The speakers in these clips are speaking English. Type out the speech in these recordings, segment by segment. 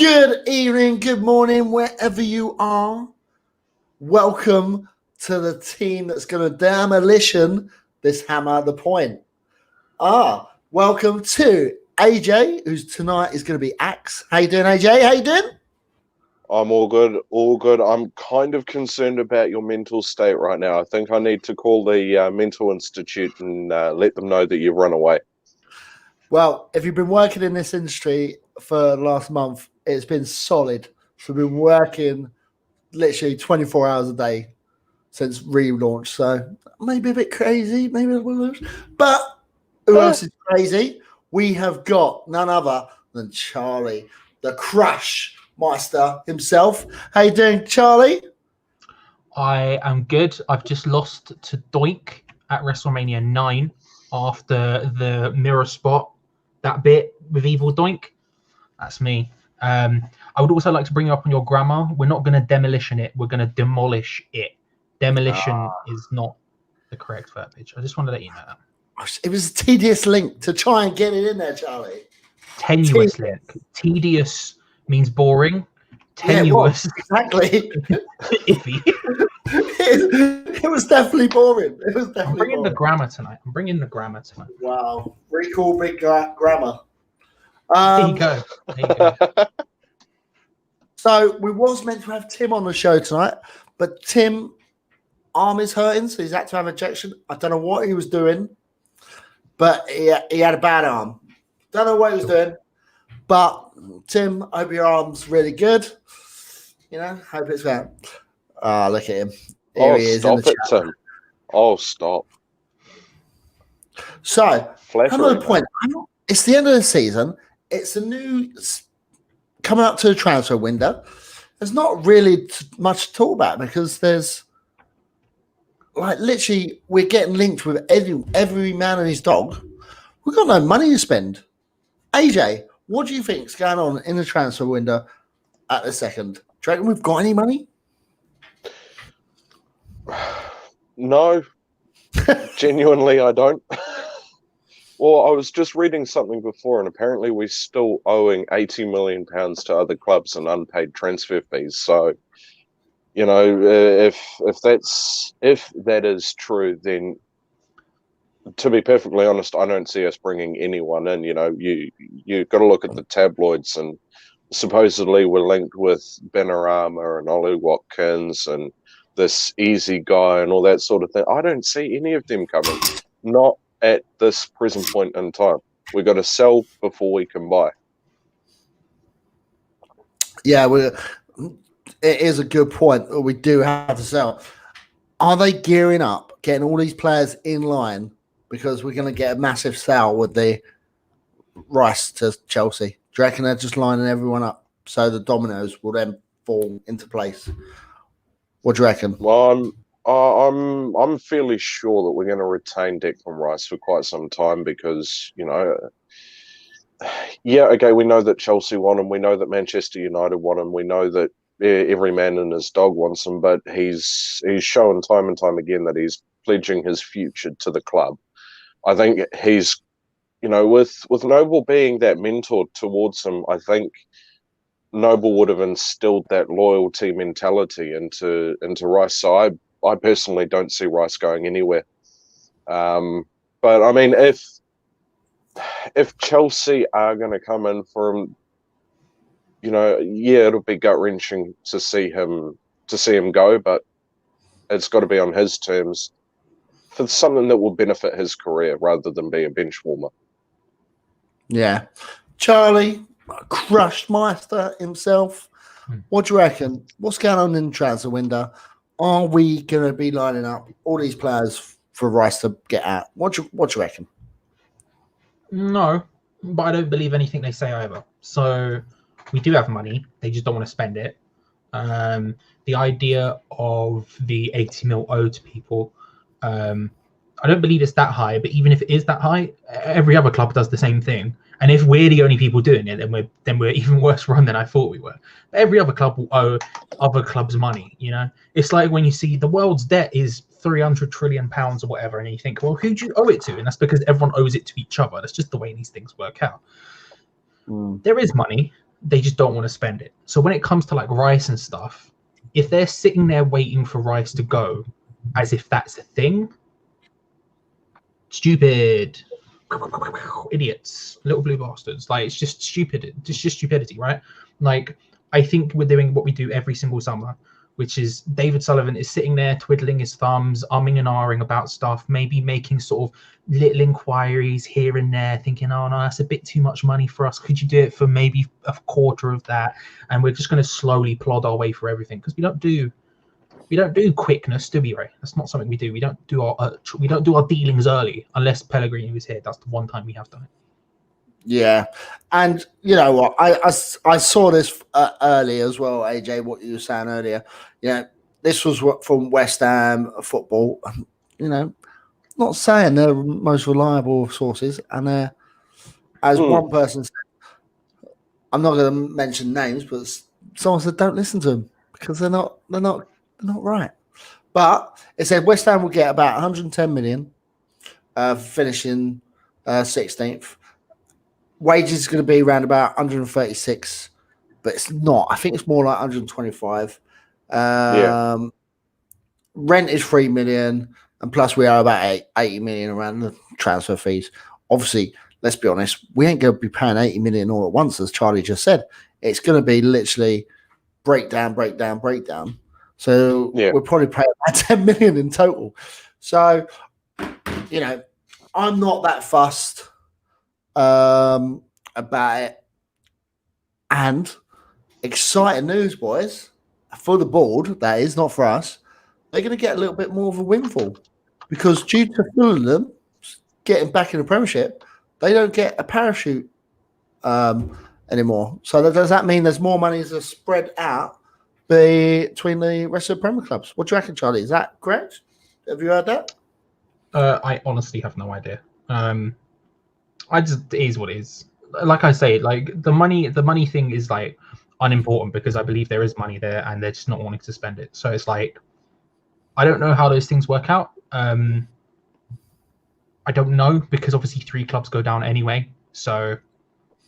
Good evening, good morning, wherever you are. Welcome to the team that's going to demolition this Hammer the Point. Welcome to AJ, who's tonight is going to be Axe. How you doing, AJ? How you doing? I'm all good, all good. I'm kind of concerned about your mental state right now. I think I need to call the mental institute and let them know that you've run away. Well, if you've been working in this industry for the last month, it's been solid. So we've been working literally 24 hours a day since relaunch. So maybe a bit crazy, maybe a little. But who else is crazy? We have got none other than Charlie, the Crush Master himself. How you doing, Charlie? I am good. I've just lost to Doink at WrestleMania 9 after the mirror spot, that bit with Evil Doink. That's me. I would also like to bring you up on your grammar. We're not going to demolition it. We're going to demolish it. Demolition is not the correct verbiage. I just want to let you know that. It was a tedious link to try and get it in there, Charlie. Tenuous link. Tedious means boring. Tenuous. Yeah, exactly. Iffy. It was definitely boring. I'm bringing the grammar tonight. Wow. Pretty cool big grammar. There you go. So we was meant to have Tim on the show tonight, but Tim arm is hurting, so he's had to have injection. I don't know what he was doing, but he had a bad arm. Don't know what he was doing, but Tim, I hope your arm's really good. You know, hope it's well. Look at him. Here he is in the chat. Tim. Oh, stop. So, another point. It's the end of the season. It's a new coming up to the transfer window. There's not really much to talk about because there's like literally we're getting linked with every man and his dog. We've got no money to spend. AJ, what do you think is going on in the transfer window at the second? Do you reckon we've got any money? No. Genuinely, I don't. Well, I was just reading something before, and apparently we're still owing £80 million to other clubs in unpaid transfer fees. So, you know, if that is true, then to be perfectly honest, I don't see us bringing anyone in. You know, you got to look at the tabloids, and supposedly we're linked with Benrahma and Olu Watkins and this Easy guy and all that sort of thing. I don't see any of them coming. Not at this present point in time. We've got to sell before we can buy. Yeah, it is a good point. We do have to sell. Are they gearing up, getting all these players in line because we're going to get a massive sale with the Rice to Chelsea? Do you reckon they're just lining everyone up so the dominoes will then fall into place? What do you reckon? Well, I'm fairly sure that we're going to retain Declan Rice for quite some time because, you know, yeah, okay, we know that Chelsea want him, we know that Manchester United want him, we know that every man and his dog wants him, but he's shown time and time again that he's pledging his future to the club. I think he's, you know, with Noble being that mentor towards him, I think Noble would have instilled that loyalty mentality into Rice. So I personally don't see Rice going anywhere. But I mean, if Chelsea are going to come in for him, you know, yeah, it'll be gut wrenching to see him go, but it's got to be on his terms for something that will benefit his career rather than be a bench warmer. Yeah, Charlie, Crush Meister himself. What do you reckon? What's going on in the transfer window? Are we going to be lining up all these players for Rice to get out? What do you reckon? No, but I don't believe anything they say either. So we do have money. They just don't want to spend it. The idea of the 80 mil owed to people, I don't believe it's that high. But even if it is that high, every other club does the same thing. And if we're the only people doing it, then we're even worse run than I thought we were. Every other club will owe other clubs money. You know, it's like when you see the world's debt is 300 trillion pounds or whatever, and you think, well, who do you owe it to? And that's because everyone owes it to each other. That's just the way these things work out. There is money. they just don't want to spend it. So when it comes to like Rice and stuff, if they're sitting there waiting for Rice to go, as if that's a thing, stupid, idiots, little blue bastards. Like it's just stupid. It's just stupidity, right? Like I think we're doing what we do every single summer, which is David Sullivan is sitting there twiddling his thumbs, umming and ahhing about stuff, maybe making sort of little inquiries here and there, thinking, oh no, that's a bit too much money for us. Could you do it for maybe a quarter of that? And we're just going to slowly plod our way for everything because we don't do quickness, do we, Ray? That's not something we do. We don't do our dealings early unless Pellegrini was here. That's the one time we have done it. Yeah, and you know what? I saw this early as well, AJ. What you were saying earlier, this was from West Ham football. Not saying they're the most reliable sources, and as one person said, I'm not going to mention names, but someone said don't listen to them because they're not right. But it said West Ham will get about 110 million, finishing 16th. Wages is going to be around about 136, but it's not. I think it's more like 125. Rent is 3 million, and plus we are about 80 million around the transfer fees. Obviously, let's be honest, we ain't going to be paying 80 million all at once, as Charlie just said. It's going to be literally breakdown. So we'll probably pay about 10 million in total. So, I'm not that fussed about it. And exciting news, boys, for the board, that is, not for us. They're going to get a little bit more of a windfall because due to Fulham getting back in the Premiership, they don't get a parachute anymore. So does that mean there's more money to spread out between the rest of the Premier clubs? What do you reckon, Charlie? Is that correct? Have you heard that? I honestly have no idea. It is what it is. Like I say, like the money thing is like unimportant because I believe there is money there and they're just not wanting to spend it. So it's like I don't know how those things work out. I don't know because obviously 3 clubs go down anyway. So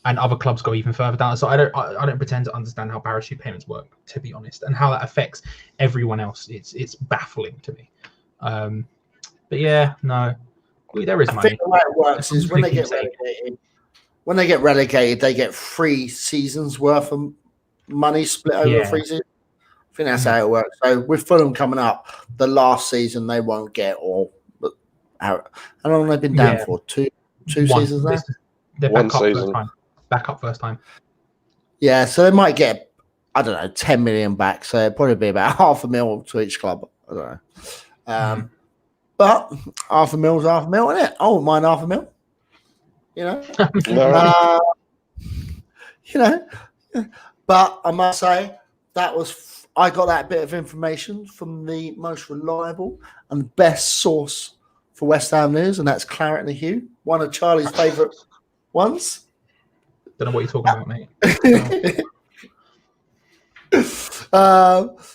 and other clubs go even further down. So I don't pretend to understand how parachute payments work, to be honest, and how that affects everyone else. It's baffling to me. But yeah, no, there is money. I think the way it works is when they get relegated, they get 3 seasons worth of money split over 3 seasons. I think that's how it works. So with Fulham coming up, the last season they won't get all. How long have they been down for? Two seasons now? They're back up first time. Yeah, so they might get, 10 million back. So it'd probably be about $500,000 to each club. I don't know. But $500,000 is $500,000, isn't it? I wouldn't mind $500,000. But I must say I got that bit of information from the most reliable and the best source for West Ham news, and that's Claret and Hugh, one of Charlie's favourite ones. Don't know what you're talking about, mate.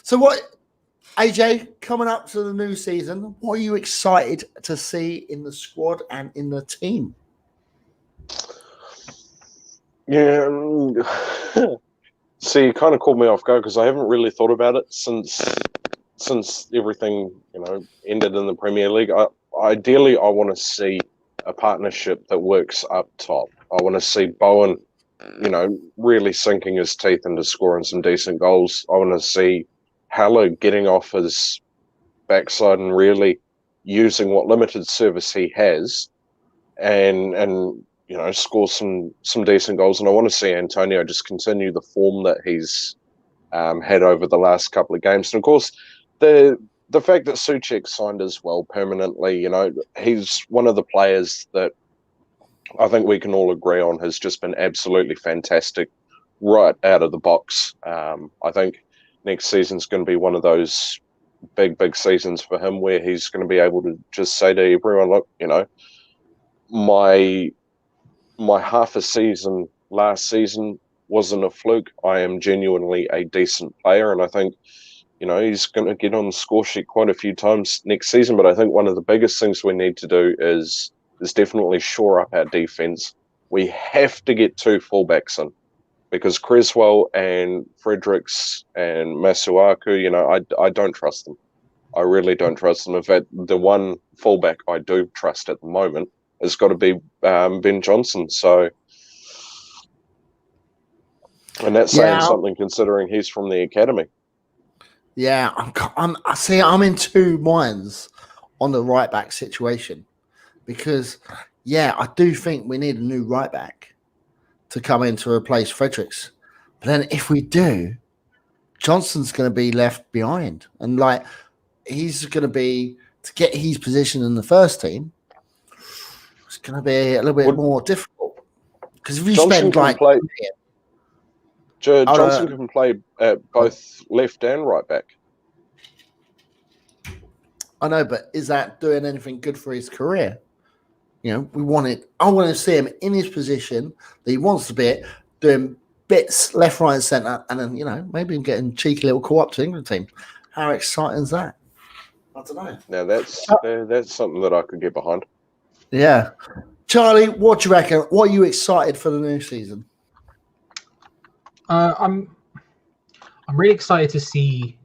So what, AJ, coming up to the new season, what are you excited to see in the squad and in the team? Yeah, see, you kind of caught me off guard because I haven't really thought about it since everything ended in the Premier League. Ideally, I want to see a partnership that works up top. I want to see Bowen, really sinking his teeth into scoring some decent goals. I want to see Haller getting off his backside and really using what limited service he has, and score some decent goals. And I want to see Antonio just continue the form that he's had over the last couple of games. And of course, the fact that Souček signed as well permanently, he's one of the players that I think we can all agree on has just been absolutely fantastic right out of the box. I think next season's going to be one of those big seasons for him where he's going to be able to just say to everyone, look, my half a season last season wasn't a fluke. I am genuinely a decent player, and I think he's going to get on the score sheet quite a few times next season. But I think one of the biggest things we need to do is definitely shore up our defense. We have to get 2 fullbacks in. because Creswell and Fredericks and Masuaku, you know, I don't trust them. I really don't trust them. In fact, the one fullback I do trust at the moment has got to be Ben Johnson. So, and that's saying something considering he's from the academy. Yeah, I'm in two minds on the right back situation because, yeah, I do think we need a new right back to come in to replace Fredericks. But then if we do, Johnson's going to be left behind, and like he's going to be to get his position in the first team. It's going to be a little bit more difficult because if you Johnson spend like Johnson can play at both left and right back. I know, but is that doing anything good for his career? You know, I want to see him in his position that he wants to be doing bits left, right, and centre, and then, you know, maybe him getting cheeky little call up to the England team. How exciting is that? I don't know. Now that's something that I could get behind. Yeah. Charlie, what do you reckon? What are you excited for the new season? I'm really excited to see.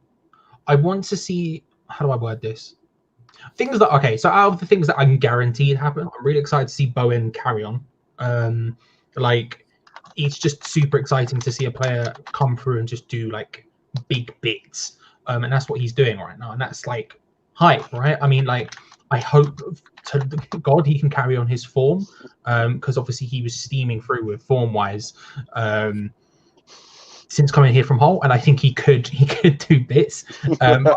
I want to see, how do I word this? Things that, okay, so out of the things that I can guarantee happen, I'm really excited to see Bowen carry on. Like, it's just super exciting to see a player come through and just do like big bits. And that's what he's doing right now. And that's like hype, right? I mean, like, I hope to God he can carry on his form, because obviously he was steaming through with form-wise since coming here from Hull, and I think he could do bits. But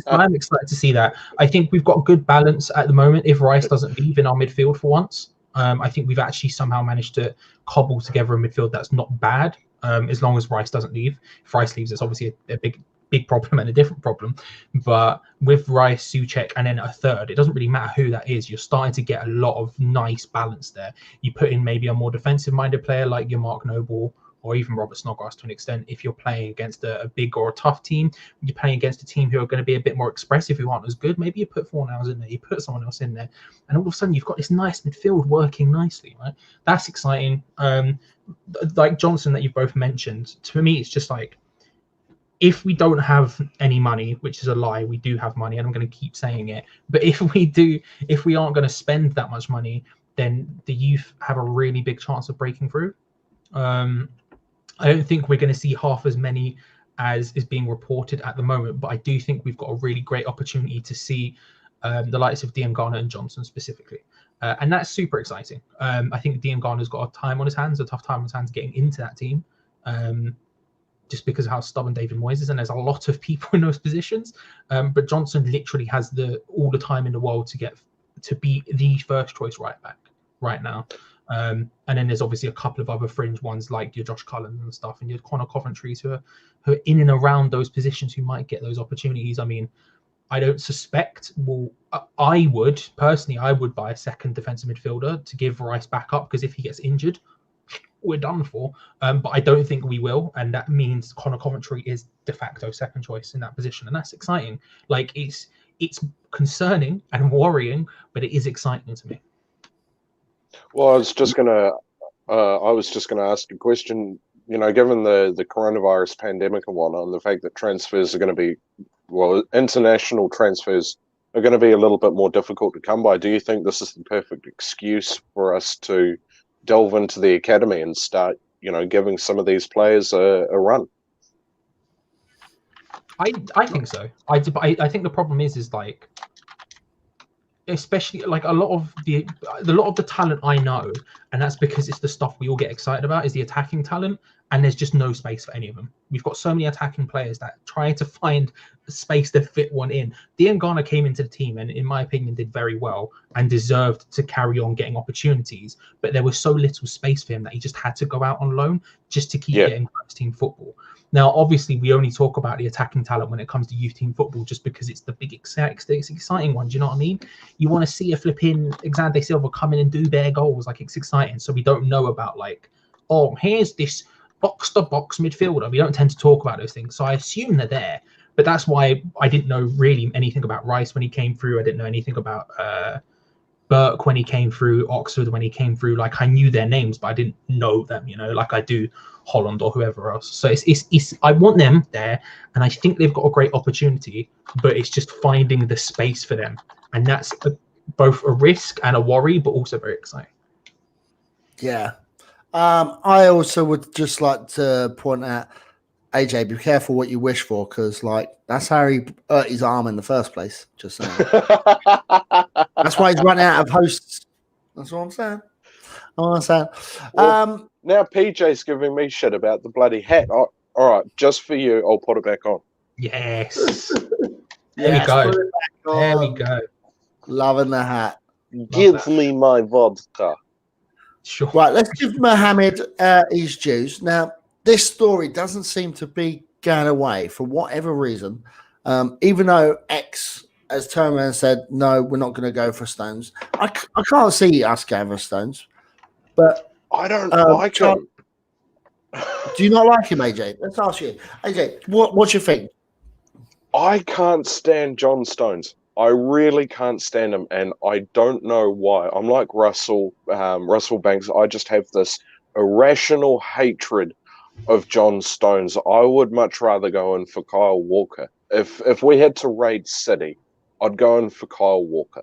I'm excited to see that. I think we've got good balance at the moment. If Rice doesn't leave in our midfield for once, I think we've actually somehow managed to cobble together a midfield that's not bad. As long as Rice doesn't leave. If Rice leaves, it's obviously a big problem and a different problem. But with Rice, Souček, and then a third, it doesn't really matter who that is. You're starting to get a lot of nice balance there. You put in maybe a more defensive-minded player like your Mark Noble, or even Robert Snodgrass to an extent. If you're playing against a big or a tough team, you're playing against a team who are going to be a bit more expressive, who aren't as good, maybe you put Fornals in there, you put someone else in there, and all of a sudden you've got this nice midfield working nicely, right? That's exciting. Like Johnson that you've both mentioned, to me it's just like, if we don't have any money, which is a lie, we do have money, and I'm going to keep saying it, but if we aren't going to spend that much money, then the youth have a really big chance of breaking through. I don't think we're going to see half as many as is being reported at the moment, but I do think we've got a really great opportunity to see the likes of Diangana and Johnson specifically. And that's super exciting. I think Diangana's got a tough time on his hands getting into that team, just because of how stubborn David Moyes is, and there's a lot of people in those positions. But Johnson literally has all the time in the world to be the first choice right back right now. And then there's obviously a couple of other fringe ones like your Josh Cullen and stuff, and your Connor Coventry's who are in and around those positions who might get those opportunities. I mean, I don't suspect. Well, I would buy a second defensive midfielder to give Rice back up, because if he gets injured, we're done for. But I don't think we will, and that means Connor Coventry is de facto second choice in that position, and that's exciting. Like, it's concerning and worrying, but it is exciting to me. Well, I was just gonna ask a question. You know, given the coronavirus pandemic and whatnot, and the fact that transfers are going to be, well, international transfers are going to be a little bit more difficult to come by, do you think this is the perfect excuse for us to delve into the academy and start, you know, giving some of these players a run? I think so. I think the problem is like, especially like a lot of the talent I know, and that's because it's the stuff we all get excited about, is the attacking talent, and there's just no space for any of them. We've got so many attacking players that try to find a space to fit one in. Diangana came into the team and, in my opinion, did very well and deserved to carry on getting opportunities, but there was so little space for him that he just had to go out on loan just to keep getting first team football. Now, obviously, we only talk about the attacking talent when it comes to youth team football, just because it's the big, exciting one. Do you know what I mean? You want to see a flipping Alexander Silva come in and do bare goals. Like, it's exciting. So we don't know about, like, oh, here's this box-to-box midfielder. We don't tend to talk about those things. So I assume they're there. But that's why I didn't know really anything about Rice when he came through. I didn't know anything about Burke when he came through, Oxford when he came through. Like I knew their names, but I didn't know them. Like I do Holland or whoever else. So it's I want them there, and I think they've got a great opportunity. But it's just finding the space for them, and that's both a risk and a worry, but also very exciting. Yeah. I also would just like to point out, AJ, be careful what you wish for, because that's how he hurt his arm in the first place. Just saying. That's why he's running out of hosts. That's what I'm saying. Well, now PJ's giving me shit about the bloody hat. All right, just for you, I'll put it back on. Yes. There we go. There we go. Loving the hat. Give me my vodka. Sure. Right, let's give Mohammed his dues. Now, this story doesn't seem to be going away for whatever reason, even though X has turned around and said, no, we're not going to go for Stones. I can't see us going for Stones, but I don't like him. Do you not like him, AJ? Let's ask you. AJ, what do you think? I can't stand John Stones. I really can't stand him, and I don't know why. I'm like Russell Banks. I just have this irrational hatred of John Stones. I would much rather go in for Kyle Walker. If we had to raid City, I'd go in for Kyle Walker.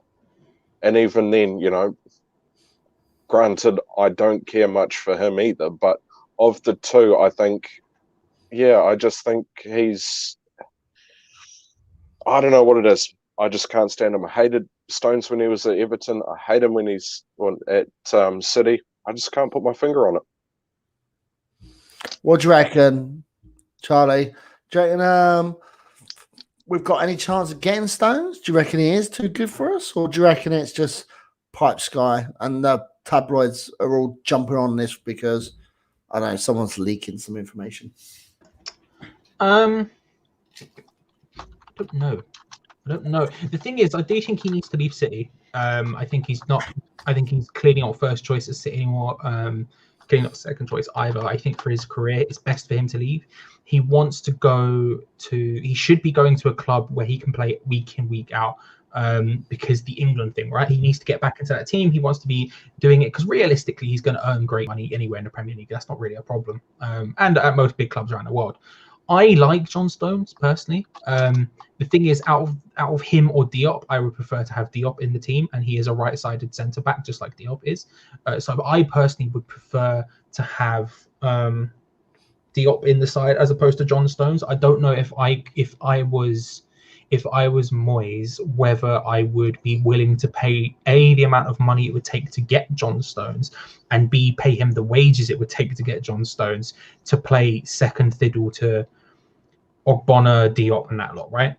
And even then, granted, I don't care much for him either, but of the two, I just think he's... I don't know what it is. I just can't stand him. I hated Stones when he was at Everton. I hate him when he's at City. I just can't put my finger on it. What do you reckon, Charlie? Do you reckon we've got any chance of getting Stones? Do you reckon he is too good for us? Or do you reckon it's just pipe sky and the tabloids are all jumping on this because, I don't know, someone's leaking some information? I don't know. The thing is, I do think he needs to leave City. I think he's clearly not first choice at City anymore. Clearly not second choice either. I think for his career, it's best for him to leave. He should be going to a club where he can play week in, week out. Because the England thing, right? He needs to get back into that team. He wants to be doing it because realistically, he's going to earn great money anywhere in the Premier League. That's not really a problem. And at most big clubs around the world. I like John Stones personally. The thing is, out of him or Diop, I would prefer to have Diop in the team, and he is a right-sided centre back, just like Diop is. So I personally would prefer to have Diop in the side as opposed to John Stones. I don't know if I was Moyes, whether I would be willing to pay A, the amount of money it would take to get John Stones, and B, pay him the wages it would take to get John Stones to play second fiddle to Ogbonna, Diop, and that lot, right?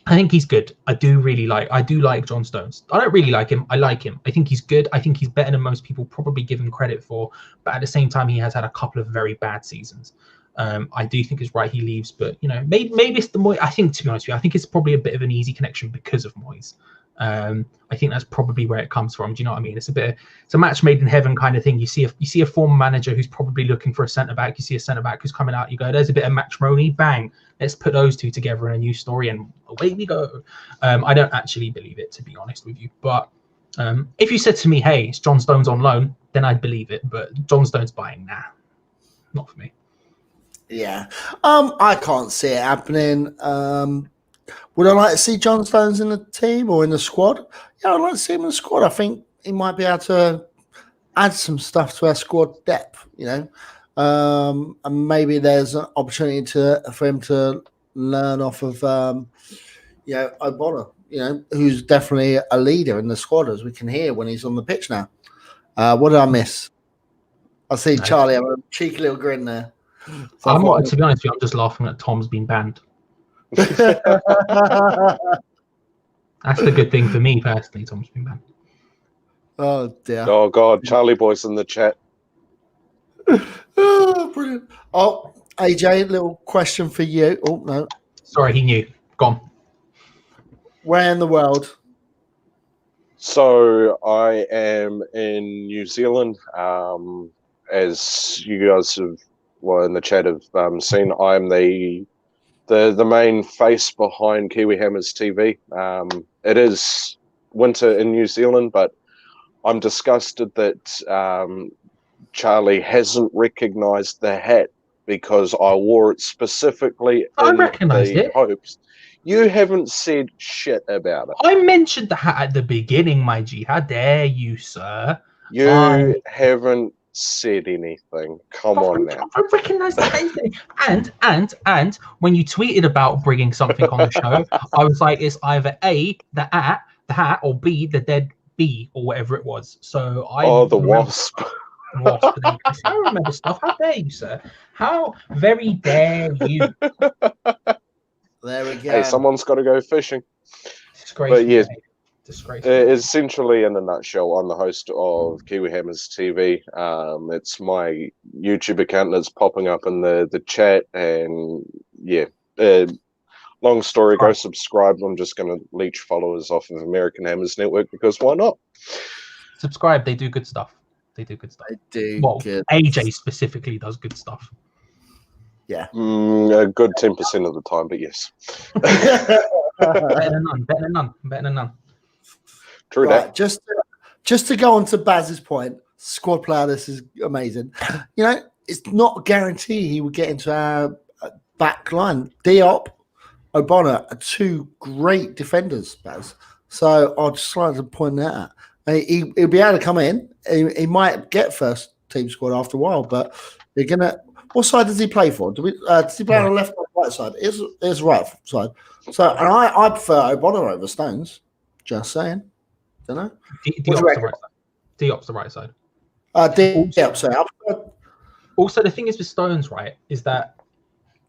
I think he's good. I do like John Stones. I don't really like him. I like him. I think he's good. I think he's better than most people probably give him credit for. But at the same time, he has had a couple of very bad seasons. I do think it's right he leaves, but maybe it's the Moyes. I think, to be honest with you, I think it's probably a bit of an easy connection because of Moyes. I think that's probably where it comes from. Do you know what I mean? It's a match made in heaven kind of thing. You see a former manager who's probably looking for a centre back. You see a centre back who's coming out. You go, there's a bit of matrimony. Bang, let's put those two together in a new story, and away we go. I don't actually believe it, to be honest with you. But if you said to me, "Hey, it's John Stones on loan," then I'd believe it. But John Stones buying, nah, not for me. Yeah, I can't see it happening. Would I like to see John Stones in the team or in the squad? Yeah, I'd like to see him in the squad. I think he might be able to add some stuff to our squad depth, and maybe there's an opportunity for him to learn off of, Ogbonna, who's definitely a leader in the squad, as we can hear when he's on the pitch now. What did I miss? I see Charlie have a cheeky little grin there. So to be honest with you, I'm just laughing that Tom's been banned. That's the good thing for me personally. Tom's been banned. Oh dear. Oh God, Charlie Boy's in the chat. Oh, brilliant. Oh, AJ, little question for you. Oh no. Sorry, he knew. Gone. Where in the world? So I am in New Zealand. As you guys have, in the chat have seen, I'm the main face behind Kiwi Hammers TV. It is winter in New Zealand, but I'm disgusted that Charlie hasn't recognised the hat because I wore it specifically I in recognised the it. hopes. You haven't said shit about it. I mentioned the hat at the beginning, my G. How dare you, sir? You haven't said anything. Come on now. I recognise the hat. And when you tweeted about bringing something on the show, I was like, it's either A, the hat, or B, the dead bee, or whatever it was. So I The remember- wasp. Wasp. I remember stuff. How dare you, sir? How very dare you? There we go. Hey, someone's got to go fishing. Disgraceful. But yes, Disgraceful. essentially, in a nutshell, I'm the host of Kiwi Hammers TV. It's my YouTube account that's popping up in the chat, and yeah. Long story, go subscribe. I'm just going to leech followers off of American Hammers Network because why not? Subscribe. They do good stuff. They do Well, good. AJ specifically does good stuff. Yeah. A good 10% of the time, but yes. Better than none. True Right, that. just to go on to Baz's point, squad player, this is amazing. You know, it's not a guarantee he would get into our back line. Diop, O'Bonnor are two great defenders, Baz. So I'd just like to point that out. He'll be able to come in. He might get first team squad after a while, but they're gonna. What side does he play for? Does he play on the left or right side? It's right side. So, and I prefer O'Bonnor over Stones. Just saying. Don't know. Diop's the right side. Diop, sorry. Also, the thing is with Stones, right, is that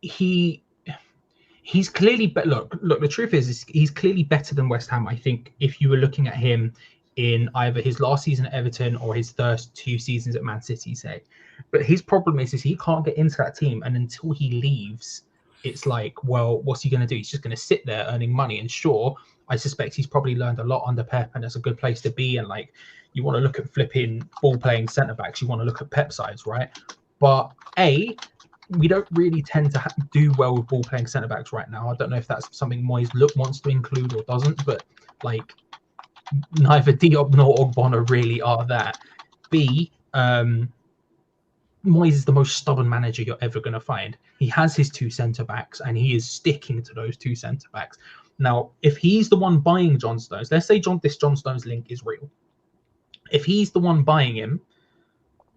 he's clearly look. The truth is he's clearly better than West Ham. I think if you were looking at him in either his last season at Everton or his first 2 seasons at Man City, say. But his problem is he can't get into that team, and until he leaves, it's like, well, what's he going to do? He's just going to sit there earning money. And sure, I suspect he's probably learned a lot under Pep, and it's a good place to be. And like, you want to look at flipping ball-playing centre backs, you want to look at Pep sides, right? But we don't really tend to do well with ball-playing centre backs right now. I don't know if that's something Moyes wants to include or doesn't, but like, neither Diop nor Ogbonna really are that. B, Moyes is the most stubborn manager you're ever going to find. He has his 2 centre-backs, and he is sticking to those 2 centre-backs. Now, if he's the one buying John Stones, let's say this John Stones link is real. If he's the one buying him,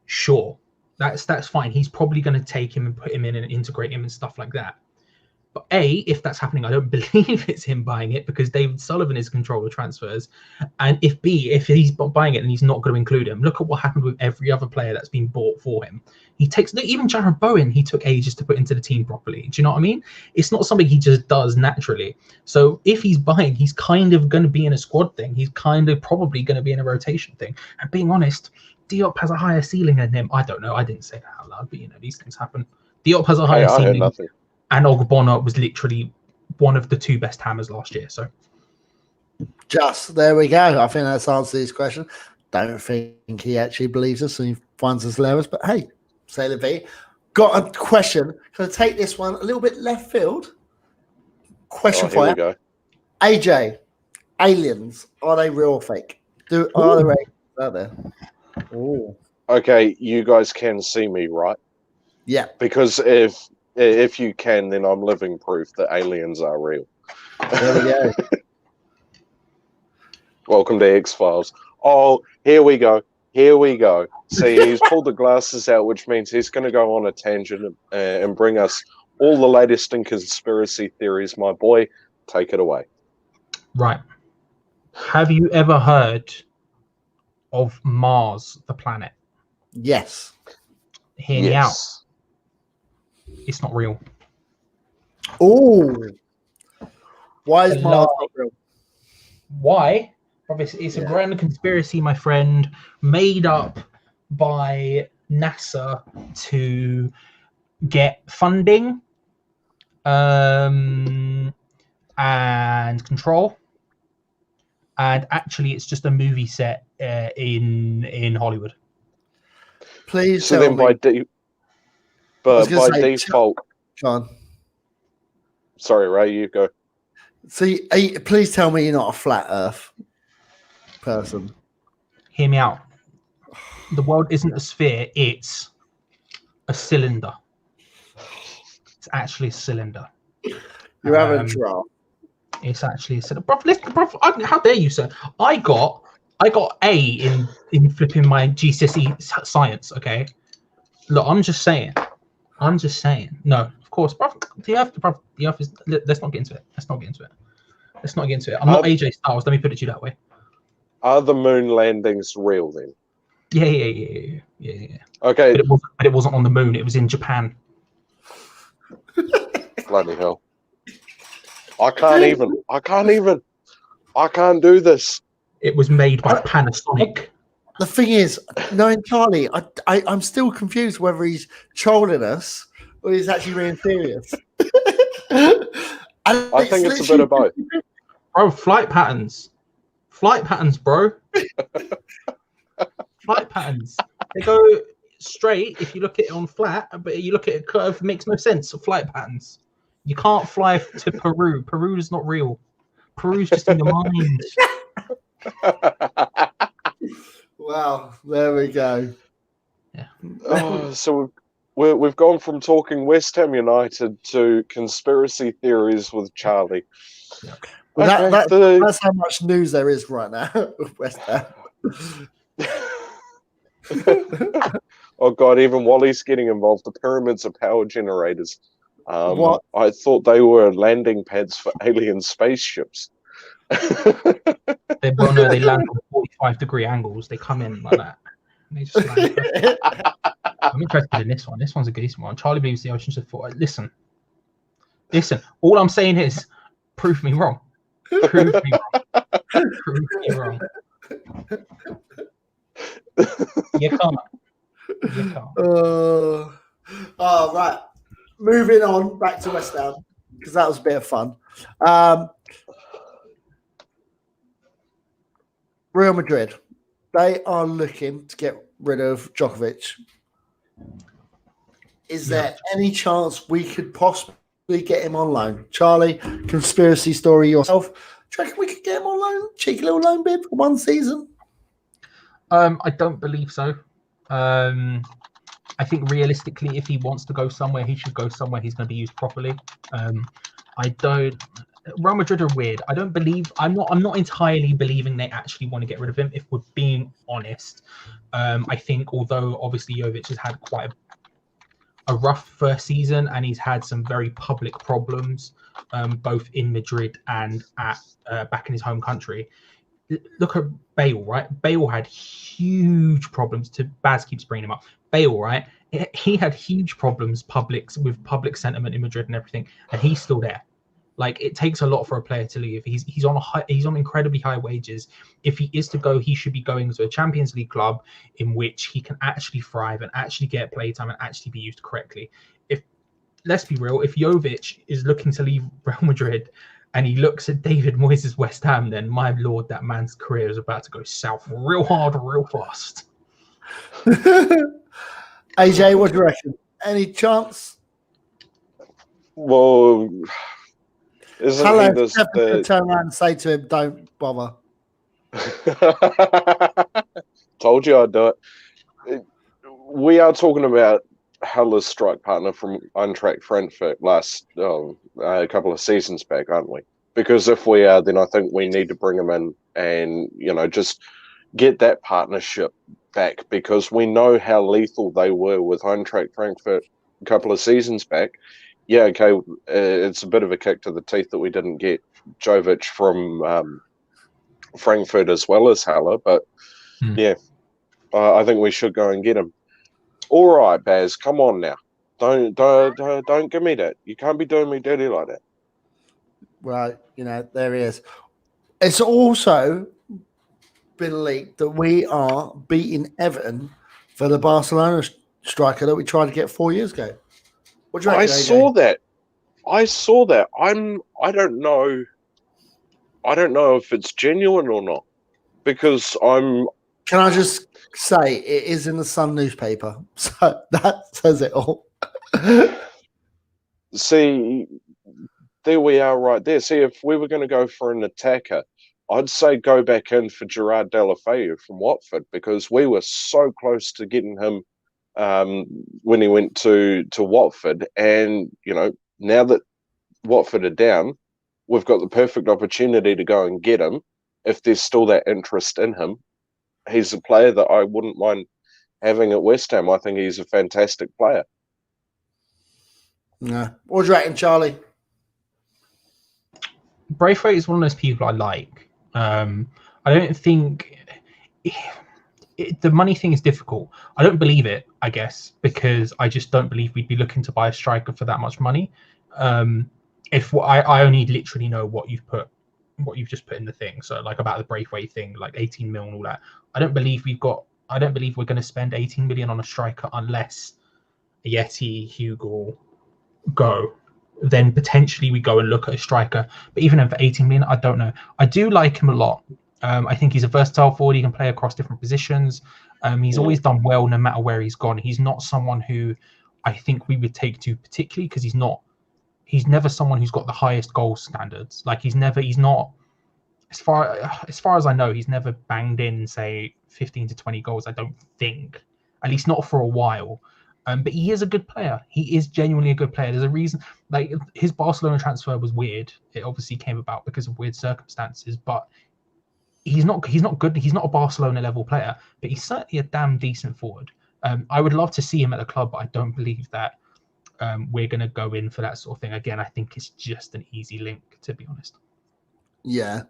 sure, that's fine. He's probably going to take him and put him in and integrate him and stuff like that. But if that's happening, I don't believe it's him buying it because David Sullivan is in control of transfers. And if he's buying it and he's not going to include him, look at what happened with every other player that's been bought for him. Even Jarrod Bowen, he took ages to put into the team properly. Do you know what I mean? It's not something he just does naturally. So if he's buying, he's kind of going to be in a squad thing. He's kind of probably going to be in a rotation thing. And being honest, Diop has a higher ceiling than him. I don't know. I didn't say that out loud, but these things happen. Diop has a higher ceiling. I heard nothing. And Ogbonna was literally one of the 2 best hammers last year. So, there we go. I think that's answered this question. Don't think he actually believes us and he finds us hilarious. But hey, say the V. Got a question. Can I take this one a little bit left field? Question for you. Go. AJ, aliens, are they real or fake? Are they real out there? Ooh. Okay, you guys can see me, right? Yeah. Because if you can, then I'm living proof that aliens are real. There we go. Welcome to X-Files. Oh, here we go. See, he's pulled the glasses out, which means he's going to go on a tangent and bring us all the latest in conspiracy theories. My boy, take it away. Right. Have you ever heard of Mars, the planet? Yes. Hear me out. It's not real. Oh, why is Mars not real? Why? It's a grand conspiracy, my friend, made up by NASA to get funding and control. And actually, it's just a movie set in Hollywood. Please so tell then me. by default, John. Sorry, Ray, you go. See, please tell me you're not a flat Earth person. Hear me out. The world isn't a sphere, it's a cylinder. It's actually a cylinder. You're having a draft. It's actually a cylinder. Bruv, listen, bruv, how dare you, sir? I got A in flipping my GCSE science, okay? Look, I'm just saying. No, of course, bruv, the earth is, let's not get into it. I'm not AJ Styles, let me put it to you that way. Are the moon landings real then? Yeah. Okay. But it wasn't on the moon. It was in Japan. Bloody hell! I can't do this. It was made by Panasonic. The thing is, knowing Charlie, I'm still confused whether he's trolling us or he's actually being serious. I think it's a bit of both. Bro, flight patterns, bro. Flight patterns. They go straight if you look at it on flat, but you look at it curve, it makes no sense. Flight patterns. You can't fly to Peru. Peru is not real. Peru's just in your mind. Wow, there we go. Yeah. So we've gone from talking West Ham United to conspiracy theories with Charlie. Yeah. Well, Okay, that's how much news there is right now with West Ham. Oh God, even Wally's getting involved. The pyramids are power generators. What? I thought they were landing pads for alien spaceships. They land on 45-degree angles. They come in like that. And they just land. I'm interested in this one. This one's a good one. Charlie believes the oceans are full. Listen. All I'm saying is, prove me wrong. Prove me wrong. You can't. Right. Moving on back to West Ham because that was a bit of fun. Real Madrid, they are looking to get rid of Djokovic. Is there any chance we could possibly get him on loan? Charlie, conspiracy story yourself. Do you reckon we could get him on loan? Cheeky little loan bid for one season? I don't believe so. I think realistically, if he wants to go somewhere, he should go somewhere he's going to be used properly. Real Madrid are weird. I'm not entirely believing they actually want to get rid of him, if we're being honest. I think although obviously Jovic has had quite a rough first season and he's had some very public problems, both in Madrid and back in his home country. Look at Bale, right? Bale had huge problems. Baz keeps bringing him up. Bale, right? He had huge problems with public sentiment in Madrid and everything, and he's still there. Like, it takes a lot for a player to leave. He's on incredibly high wages. If he is to go, he should be going to a Champions League club in which he can actually thrive and actually get playtime and actually be used correctly. Let's be real, if Jovic is looking to leave Real Madrid and he looks at David Moyes' West Ham, then my lord, that man's career is about to go south real hard, real fast. AJ, what do you reckon? Any chance? Well, isn't he the turn around and say to him, "Don't bother." Told you I'd do it. We are talking about Heller's strike partner from Eintracht Frankfurt a couple of seasons back, aren't we? Because if we are, then I think we need to bring him in and, just get that partnership back, because we know how lethal they were with Eintracht Frankfurt a couple of seasons back. Yeah, okay, it's a bit of a kick to the teeth that we didn't get Jovic from Frankfurt as well as Haller, but yeah, I think we should go and get him. All right, Baz, come on now. Don't give me that. You can't be doing me dirty like that. Right, there he is. It's also been leaked that we are beating Everton for the Barcelona striker that we tried to get 4 years ago. What do you reckon, AJ? I saw that. I don't know if it's genuine or not, because I'm. Can I just say it is in the Sun newspaper, so that says it all. See, there we are right there. See, if we were going to go for an attacker, I'd say go back in for Gerard Deulofeu from Watford, because we were so close to getting him when he went to Watford. And, you know, now that Watford are down, we've got the perfect opportunity to go and get him if there's still that interest in him. He's a player that I wouldn't mind having at West Ham. I think he's a fantastic player. Yeah. What do you reckon, Charlie? Braithwaite is one of those people I like. I don't think the money thing is difficult. I don't believe it, I guess, because I just don't believe we'd be looking to buy a striker for that much money. If I only literally know what you've just put in the thing, so like about the Braithwaite thing, like 18 mil and all that. I don't believe we're going to spend 18 million on a striker unless Yeti, Hugo go. Then potentially we go and look at a striker. But even for 18 million, I don't know. I do like him a lot. I think he's a versatile forward. He can play across different positions. He's always done well no matter where he's gone. He's not someone who I think we would take to particularly, because he's never someone who's got the highest goal standards. Like he's not, as far as I know, he's never banged in, say, 15 to 20 goals, I don't think. At least not for a while. But he is a good player. He is genuinely a good player. There's a reason, like his Barcelona transfer was weird. It obviously came about because of weird circumstances, but he's not good. He's not a Barcelona level player, but he's certainly a damn decent forward. I would love to see him at the club, but I don't believe that we're going to go in for that sort of thing. Again, I think it's just an easy link, to be honest. Yeah.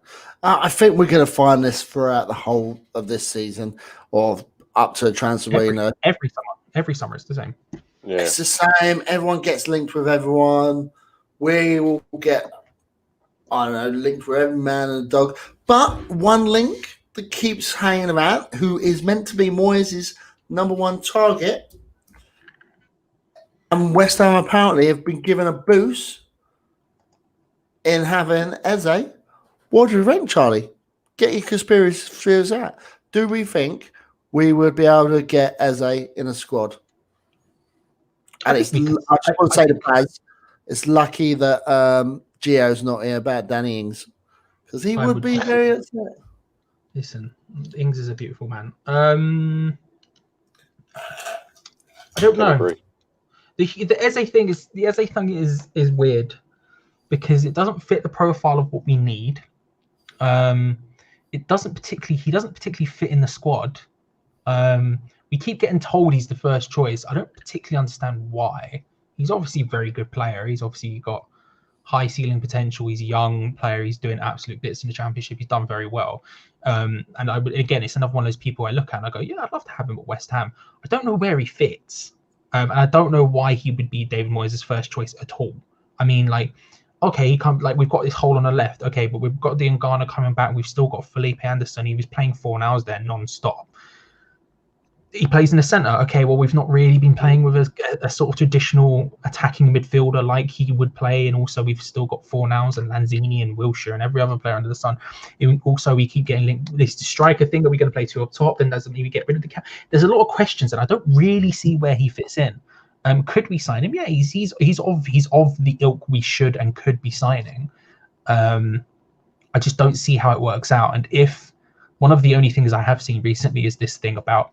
I think we're going to find this throughout the whole of this season, or up to the transfer window. Every summer it's the same. Yeah. It's the same. Everyone gets linked with everyone. We will get, I don't know, linked with every man and dog. But one link that keeps hanging around, who is meant to be Moyes' number one target, and West Ham apparently have been given a boost in having Eze. What do you think, Charlie? Get your conspiracy theories out. Do we think we would be able to get Eze in a squad? And I just want to say to Baz, it's lucky that Gio's not here about Danny Ings, because he would be very upset. Listen, Ings is a beautiful man. I don't know. The Eze thing is weird because it doesn't fit the profile of what we need. He doesn't particularly fit in the squad. We keep getting told he's the first choice. I don't particularly understand why. He's obviously a very good player. He's obviously got high ceiling potential. He's a young player. He's doing absolute bits in the Championship. He's done very well. And it's another one of those people I look at and I go, yeah, I'd love to have him at West Ham. I don't know where he fits. And I don't know why he would be David Moyes' first choice at all. I mean, like, okay, we've got this hole on the left. Okay, but we've got Diangana coming back. We've still got Felipe Anderson. He was playing 4 hours there non-stop. He plays in the centre. Okay, well, we've not really been playing with a sort of traditional attacking midfielder like he would play. And also, we've still got Fornals and Lanzini and Wilshere and every other player under the sun. Also, we keep getting linked this striker thing that we're going to play 2 up top. Then doesn't mean we get rid of the cap. There's a lot of questions, and I don't really see where he fits in. Could we sign him? Yeah, he's of the ilk we should and could be signing. I just don't see how it works out. And if one of the only things I have seen recently is this thing about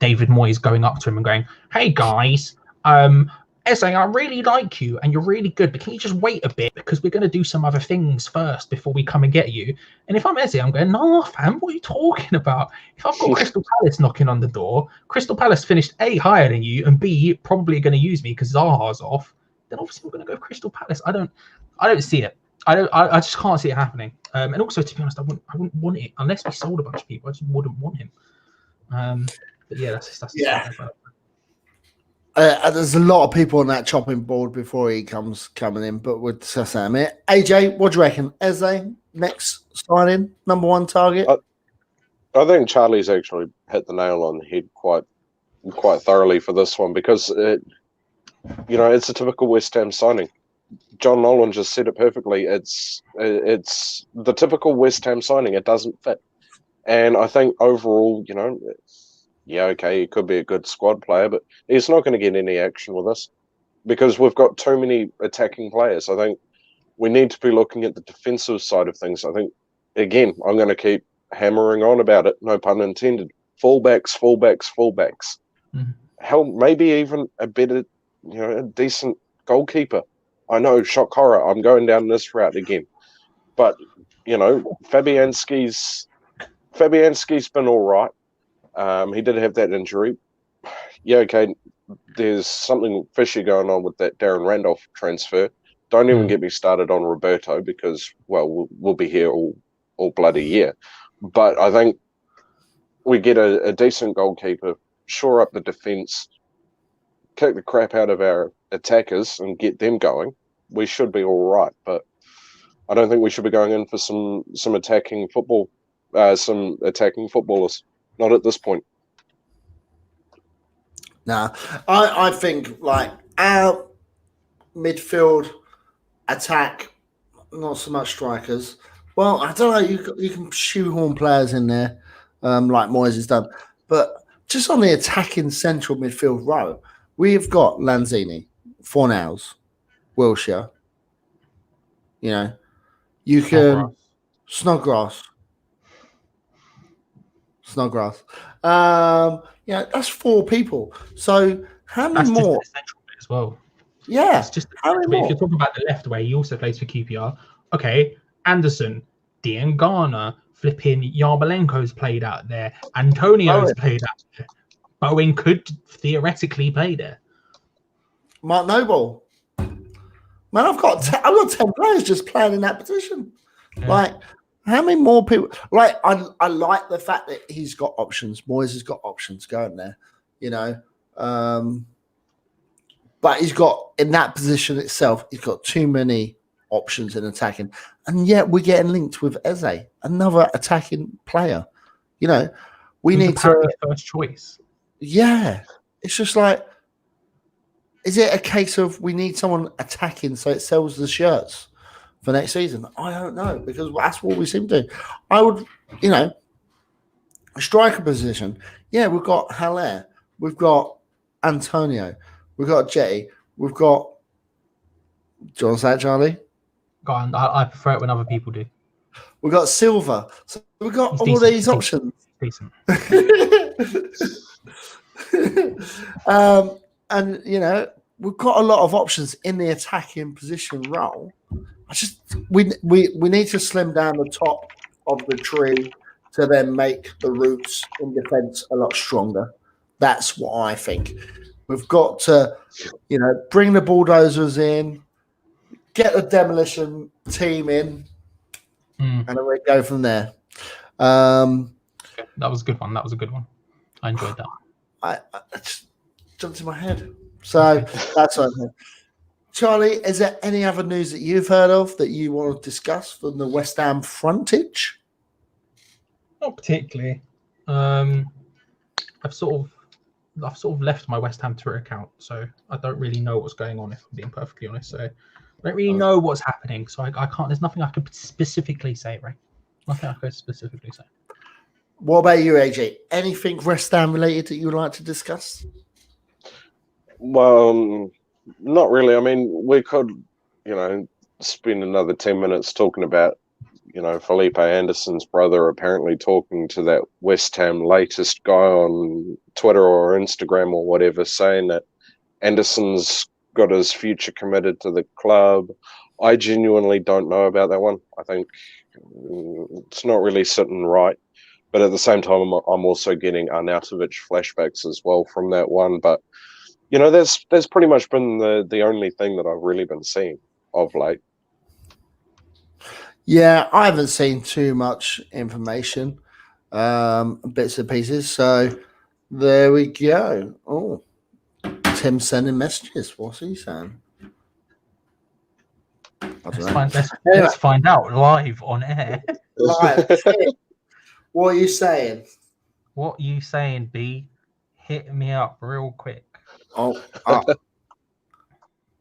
David Moyes going up to him and going, "Hey guys, Eze, I really like you and you're really good, but can you just wait a bit because we're going to do some other things first before we come and get you?" And if I'm Eze, I'm going, "No, fam, what are you talking about? If I've got Crystal Palace knocking on the door, Crystal Palace finished A, higher than you, and B, probably going to use me because Zaha's off, then obviously we're going to go Crystal Palace." I don't see it. I just can't see it happening. And also, to be honest, I wouldn't want it unless we sold a bunch of people. I just wouldn't want him. But yeah, that's yeah. There's a lot of people on that chopping board before he coming in, but we'll discuss that in a minute. AJ, what do you reckon? Eze, next signing, number one target? I think Charlie's actually hit the nail on the head quite thoroughly for this one, because it's a typical West Ham signing. John Nolan just said it perfectly. It's the typical West Ham signing. It doesn't fit, and I think overall, yeah, okay, he could be a good squad player, but he's not going to get any action with us because we've got too many attacking players. I think we need to be looking at the defensive side of things. I think again, I'm going to keep hammering on about it. No pun intended. Fullbacks. Mhm. Hell, maybe even a better, a decent goalkeeper. I know, shock horror. I'm going down this route again, but Fabianski's been all right. He did have that injury. Yeah, okay. There's something fishy going on with that Darren Randolph transfer. Don't even get me started on Roberto because, well, we'll be here all bloody year. But I think we get a decent goalkeeper, shore up the defence, kick the crap out of our attackers and get them going. We should be all right. But I don't think we should be going in for some attacking football, some attacking footballers. Not at this point. Nah, I think like our midfield attack, not so much strikers. Well, I don't know. You can shoehorn players in there, like Moyes has done, but just on the attacking central midfield row, we've got Lanzini, Fornals, Wilshere. You can Snodgrass. That's 4 people. So how many That's more? just the central bit as well. Yeah, It's just how many if more? you're talking about the left where he also plays for QPR. Okay, Anderson, Diangana, flipping Yarmolenko's played out there. Antonio's played out there. Bowen could theoretically play there. Mark Noble. Man, I've got 10 players just playing in that position. Yeah. Like, how many more people? Like, I like the fact that he's got options. Moyes has got options going there, but he's got, in that position itself, he's got too many options in attacking. And yet we're getting linked with Eze, another attacking player. We Who's need to. apparently first choice. Yeah. It's just like, is it a case of we need someone attacking so it sells the shirts for next season? I don't know, because that's what we seem to do. I would, striker position. Yeah, we've got Haller. We've got Antonio. We've got Jetty. We've got. Do you want to say it, Charlie? Go on, I prefer it when other people do. We've got Silva. So we've got He's all decent, these he's options. Decent. And we've got a lot of options in the attacking position role. We need to slim down the top of the tree to then make the roots in defence a lot stronger. That's what I think. We've got to, bring the bulldozers in, get the demolition team in, and then we go from there. Okay, that was a good one. I enjoyed that. I just jumped in my head. So that's what I think. Charlie, is there any other news that you've heard of that you want to discuss from the West Ham frontage? Not particularly. I've sort of left my West Ham Twitter account, so I don't really know what's going on, if I'm being perfectly honest. So I don't really know what's happening. So I can't. There's nothing I could specifically say, right? Nothing I could specifically say. What about you, AJ? Anything West Ham related that you would like to discuss? Well, not really. I mean, we could, spend another 10 minutes talking about, Felipe Anderson's brother apparently talking to that West Ham latest guy on Twitter or Instagram or whatever, saying that Anderson's got his future committed to the club. I genuinely don't know about that one. I think it's not really sitting right. But at the same time, I'm also getting Arnautovic flashbacks as well from that one. But, that's pretty much been the only thing that I've really been seeing of late. Yeah, I haven't seen too much information, bits and pieces. So there we go. Oh, Tim's sending messages. What's he saying? Let's find out live on air. Live. What are you saying? What you saying, B? Hit me up real quick. I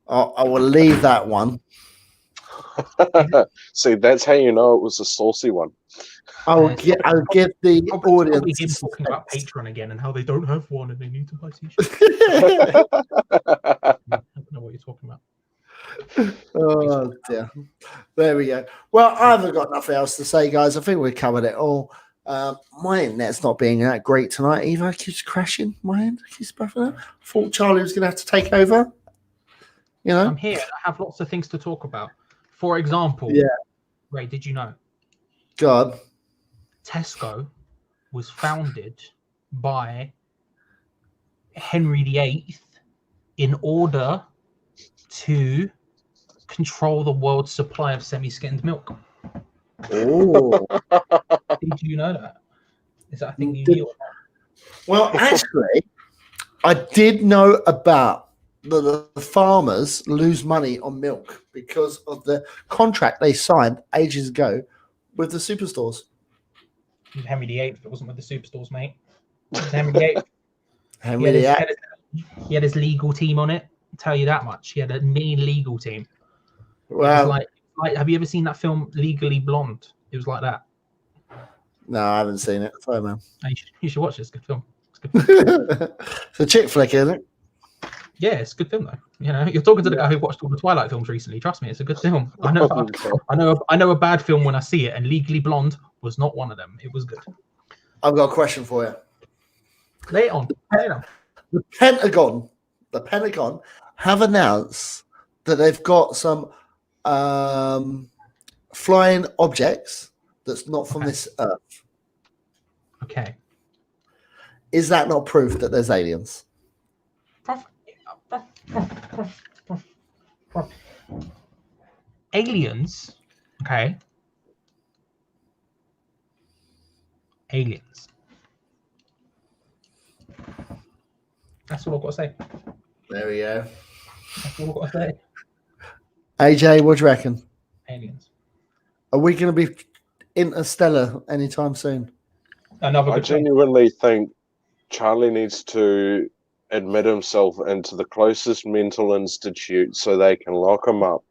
will leave that one. See, that's how you know it was a saucy one. I'll give the audience. Him talking about Patreon again and how they don't have one and they need to buy t-shirts. I don't know what you're talking about. Oh dear. There we go. Well, I haven't got nothing else to say, guys. I think we covered it all. My internet's not being that great tonight either. It keeps crashing. My end keeps buffering out. Thought Charlie was going to have to take over. You know? I'm here. I have lots of things to talk about. For example, Yeah. Ray, did you know God. Tesco was founded by Henry VIII in order to control the world's supply of semi-skimmed milk? Oh. Did you know that? Is that a thing you Did- knew? Well, actually, I did know about the farmers lose money on milk because of the contract they signed ages ago with the superstores. Henry VIII, it wasn't with the superstores, mate. It was Henry VIII. Henry VIII. He had his legal team on it. I'll tell you that much. He had a mean legal team. It was Well, like, have you ever seen that film Legally Blonde? It was like that. no, I haven't seen it. Sorry, man. You should watch it. It's a good film. It's a good film. It's a chick flick, isn't it? Yeah, it's a good film though. You know, you're talking to the guy who watched all the Twilight films recently. Trust me, it's a good film. I know a bad film when I see it, and Legally Blonde was not one of them. It was good. I've got a question for you. Lay it on. Lay it on. The Pentagon have announced that they've got some flying objects that's not from this Earth. Okay. Is that not proof that there's aliens? Aliens. Okay. Aliens. That's all I've got to say. There we go. That's all I've got to say. AJ, what do you reckon? Aliens. Are we going to be interstellar anytime soon? Another I good film. genuinely think Charlie needs to admit himself into the closest mental institute so they can lock him up.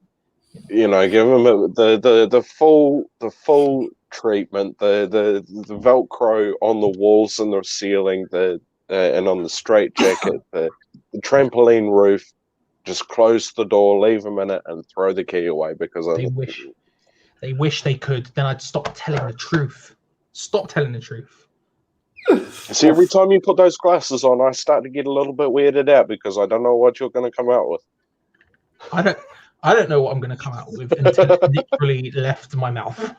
You know, give him the full treatment, the Velcro on the walls and the ceiling, and on the straitjacket, the trampoline roof. Just close the door, leave him in it, and throw the key away because They wish they could. Then I'd stop telling the truth. Stop telling the truth. See, every time you put those glasses on, I start to get a little bit weirded out because I don't know what you're going to come out with. I don't know what I'm going to come out with until it literally left my mouth.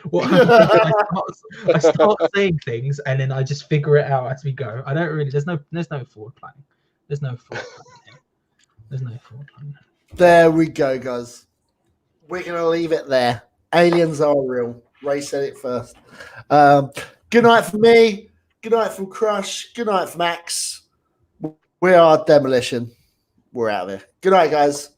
What I start saying things and then I just figure it out as we go. I don't really. There's no forward planning. There's no forward planning here. There's no forward planning. There we go, guys. We're going to leave it there. Aliens are real. Ray said it first. Good night from me. Good night from Crush. Good night from Max. We are Demolition. We're out of here. Good night, guys.